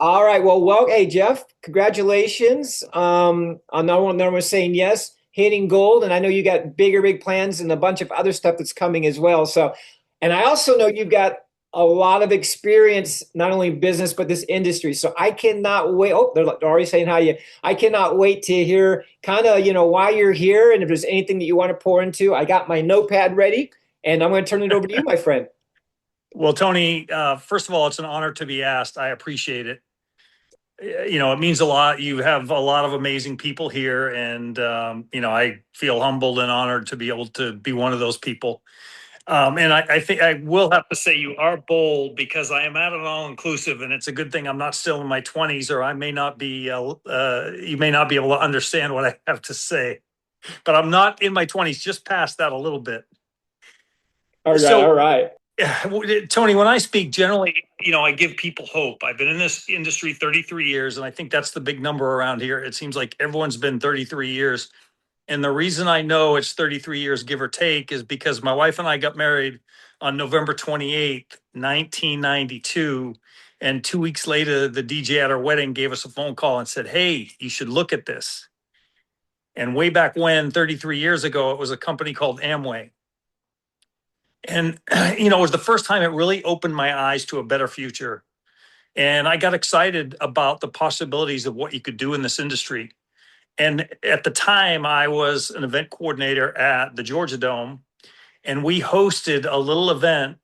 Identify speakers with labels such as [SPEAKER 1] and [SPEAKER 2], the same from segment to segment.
[SPEAKER 1] All right. Well, hey, Jeff, congratulations. On number one saying yes, hitting gold. And I know you got big plans and a bunch of other stuff that's coming as well. So, and I also know you've got a lot of experience, not only in business, but this industry. So I cannot wait. Oh, they're already saying hi to you. I cannot wait to hear kind of, why you're here. And if there's anything that you want to pour into, I got my notepad ready and I'm going to turn it over to you, my friend.
[SPEAKER 2] Well, Tony, first of all, it's an honor to be asked. I appreciate it. It means a lot. You have a lot of amazing people here, and I feel humbled and honored to be able to be one of those people. And I think I will have to say you are bold because I am at an all inclusive, and it's a good thing I'm not still in my 20s, or I may not be. You may not be able to understand what I have to say, but I'm not in my 20s. Just past that a little bit.
[SPEAKER 1] All right. All
[SPEAKER 2] So
[SPEAKER 1] right.
[SPEAKER 2] Yeah, Tony, when I speak generally, I give people hope. I've been in this industry 33 years, and I think that's the big number around here. It seems like everyone's been 33 years. And the reason I know it's 33 years, give or take, is because my wife and I got married on November 28th, 1992. And 2 weeks later, the DJ at our wedding gave us a phone call and said, "Hey, you should look at this." And way back when, 33 years ago, it was a company called Amway. And, it was the first time it really opened my eyes to a better future. And I got excited about the possibilities of what you could do in this industry. And at the time, I was an event coordinator at the Georgia Dome, and we hosted a little event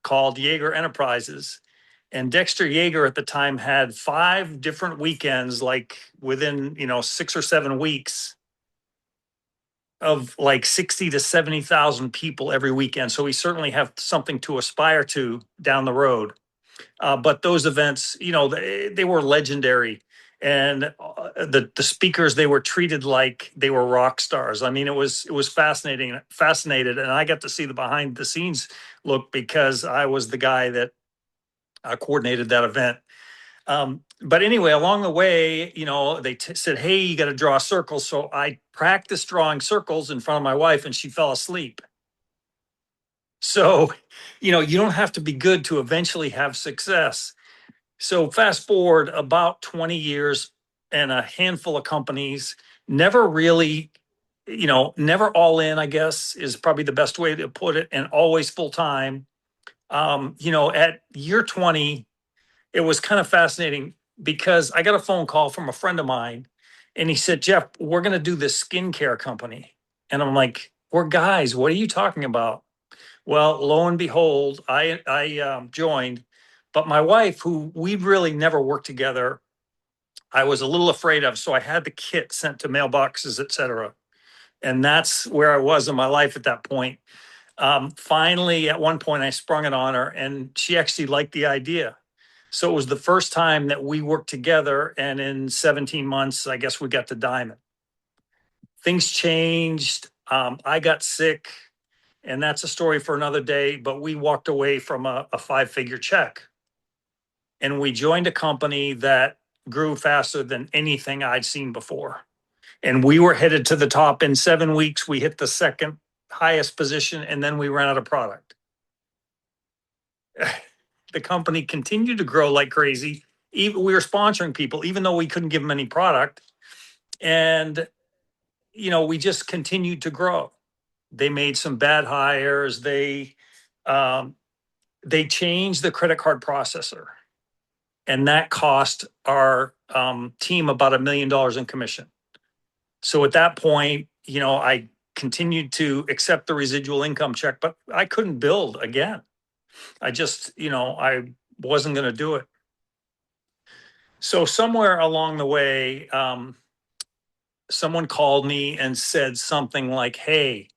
[SPEAKER 2] called Jaeger Enterprises. And Dexter Yeager at the time had 5 different weekends, like within, 6 or 7 weeks of like 60 to 70,000 people every weekend. So we certainly have something to aspire to down the road. But those events, they were legendary. And the speakers, they were treated like they were rock stars. I mean, it was fascinated, and I got to see the behind the scenes look because I was the guy that coordinated that event. But anyway, along the way, they said, "Hey, you got to draw circles." So I practiced drawing circles in front of my wife, and she fell asleep. So, you don't have to be good to eventually have success. So fast forward about 20 years and a handful of companies, never really, never all in, I guess is probably the best way to put it, and always full time. At year 20, it was kind of fascinating because I got a phone call from a friend of mine and he said, "Jeff, we're going to do this skincare company." And I'm like, "We're guys, what are you talking about?" Well, lo and behold, I joined, but my wife, who we'd really never worked together, I was a little afraid of, so I had the kit sent to mailboxes, etc. And that's where I was in my life at that point. Finally, at one point, I sprung it on her, and she actually liked the idea. So it was the first time that we worked together, and in 17 months, I guess we got to diamond. Things changed. I got sick, and that's a story for another day. But we walked away from a 5-figure check, and we joined a company that grew faster than anything I'd seen before. And we were headed to the top. In 7 weeks. We hit the second highest position, and then we ran out of product. The company continued to grow like crazy. Even we were sponsoring people, even though we couldn't give them any product. And we just continued to grow. They made some bad hires. Um, they changed the credit card processor, and that cost our team about $1 million in commission. So at that point, I continued to accept the residual income check, but I couldn't build again. I just, I wasn't going to do it. So somewhere along the way, someone called me and said something like, "Hey,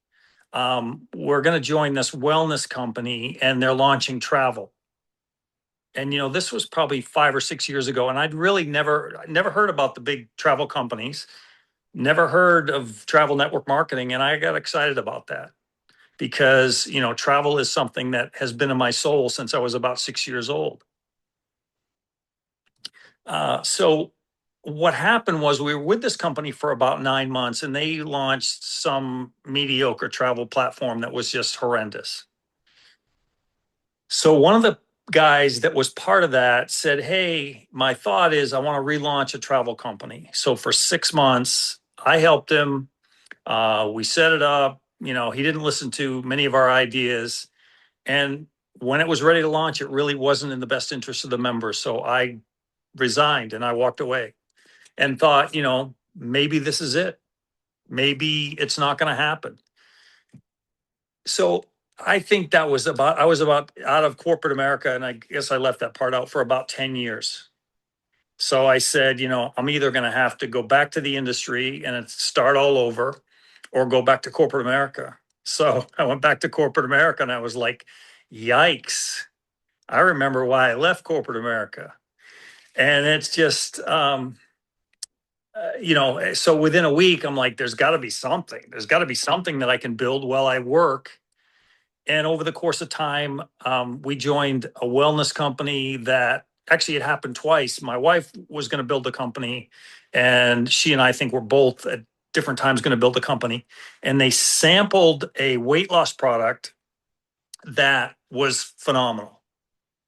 [SPEAKER 2] we're going to join this wellness company and they're launching travel." And this was probably 5 or 6 years ago, and I'd really never heard about the big travel companies, never heard of travel network marketing, and I got excited about that because travel is something that has been in my soul since I was about 6 years old. So what happened was we were with this company for about 9 months, and they launched some mediocre travel platform that was just horrendous. So one of the guys that was part of that said, hey, my thought is I want to relaunch a travel company. So for 6 months, I helped him. We set it up. He didn't listen to many of our ideas. And when it was ready to launch, it really wasn't in the best interest of the members. So I resigned and I walked away and thought, maybe this is it. Maybe it's not going to happen. So I think I was about out of corporate America, and I guess I left that part out for about 10 years. So I said, I'm either going to have to go back to the industry and start all over or go back to corporate America. So I went back to corporate America and I was like, yikes. I remember why I left corporate America. And it's just, so within a week, I'm like, there's got to be something. There's got to be something that I can build while I work. And over the course of time, we joined a wellness company that actually it happened twice. My wife was going to build a company, and she and I think were both at different times going to build a company. And they sampled a weight loss product that was phenomenal.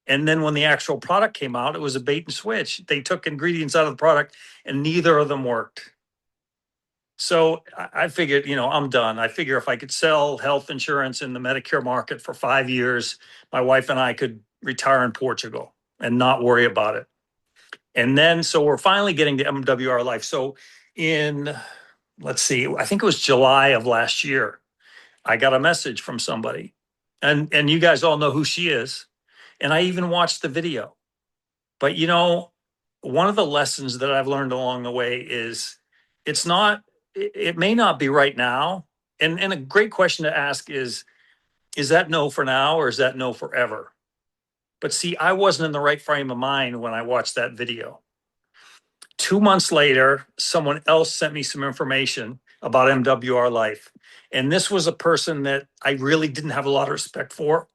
[SPEAKER 2] And then when the actual product came out, it was a bait and switch. They took ingredients out of the product, and neither of them worked. So I figured, I'm done. I figure if I could sell health insurance in the Medicare market for 5 years, my wife and I could retire in Portugal and not worry about it. And then, so we're finally getting to MWR Life. So let's see, I think it was July of last year, I got a message from somebody, and you guys all know who she is. And I even watched the video. But one of the lessons that I've learned along the way is it's not, it may not be right now. And a great question to ask is that no for now or is that no forever? But see, I wasn't in the right frame of mind when I watched that video. 2 months later, someone else sent me some information about MWR Life. And this was a person that I really didn't have a lot of respect for.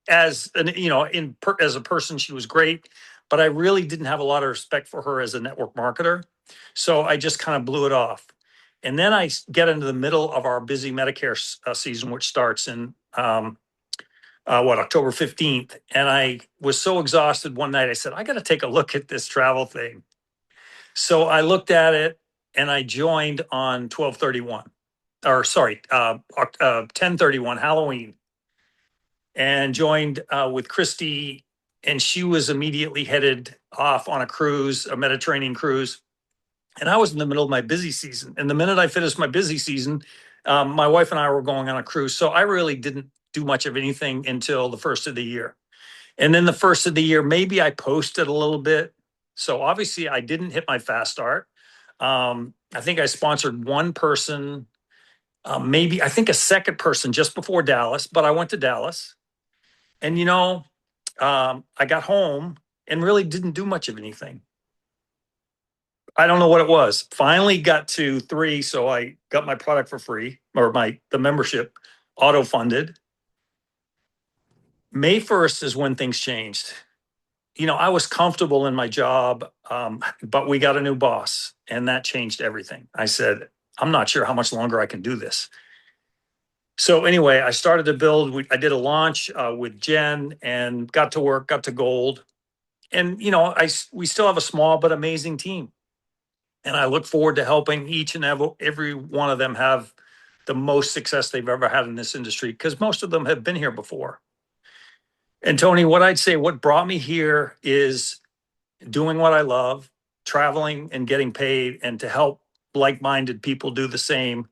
[SPEAKER 2] As a person, she was great, but I really didn't have a lot of respect for her as a network marketer. So I just kind of blew it off. And then I get into the middle of our busy Medicare season, which starts in October 15th. And I was so exhausted one night, I said, I got to take a look at this travel thing. So I looked at it and I joined on 12/31, or sorry, 10/31, Halloween, and joined with Christy, and she was immediately headed off on a cruise, a Mediterranean cruise. And I was in the middle of my busy season. And the minute I finished my busy season, my wife and I were going on a cruise. So I really didn't do much of anything until the first of the year. And then the first of the year, maybe I posted a little bit. So obviously I didn't hit my fast start. I think I sponsored one person, maybe I think a second person just before Dallas, but I went to Dallas. And I got home and really didn't do much of anything. I don't know what it was. Finally got to 3, so I got my product for free, or the membership auto funded. May 1st is when things changed. I was comfortable in my job, but we got a new boss, and that changed everything. I said, I'm not sure how much longer I can do this. So anyway, I started to build. I did a launch with Jen and got to work, got to gold. And, we still have a small but amazing team. And I look forward to helping each and every one of them have the most success they've ever had in this industry, because most of them have been here before. And Tony, what I'd say, what brought me here is doing what I love, traveling and getting paid, and to help like-minded people do the same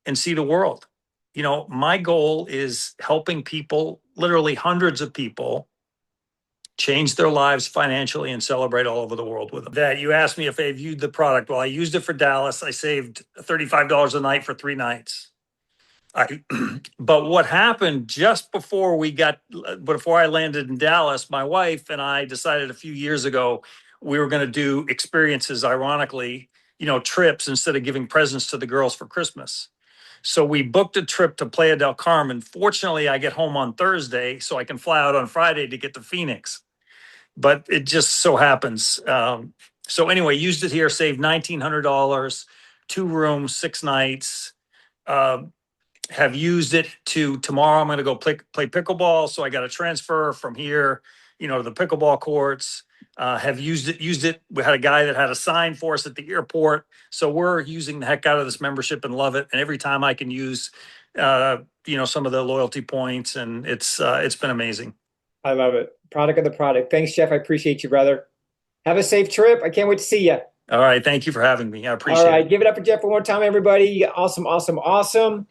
[SPEAKER 2] and see the world. My goal is helping people, literally hundreds of people, change their lives financially and celebrate all over the world with them. That you asked me if I viewed the product. Well, I used it for Dallas. I saved $35 a night for 3 nights. But what happened just before I landed in Dallas, my wife and I decided a few years ago we were going to do experiences, ironically, trips instead of giving presents to the girls for Christmas. So we booked a trip to Playa del Carmen. Fortunately, I get home on Thursday, so I can fly out on Friday to get to Phoenix. But it just so happens. So anyway, used it here, saved $1,900, 2 rooms, 6 nights. Have used it tomorrow I'm going to go play pickleball. So I got to transfer from here the pickleball courts, have used it. We had a guy that had a sign for us at the airport. So we're using the heck out of this membership and love it. And every time I can use, some of the loyalty points, and it's been amazing.
[SPEAKER 1] I love it. Product of the product. Thanks, Jeff. I appreciate you, brother. Have a safe trip. I can't wait to see you.
[SPEAKER 2] All right. Thank you for having me. I
[SPEAKER 1] All
[SPEAKER 2] appreciate
[SPEAKER 1] right.
[SPEAKER 2] it.
[SPEAKER 1] Give it up for Jeff one more time, everybody. Awesome, awesome, awesome.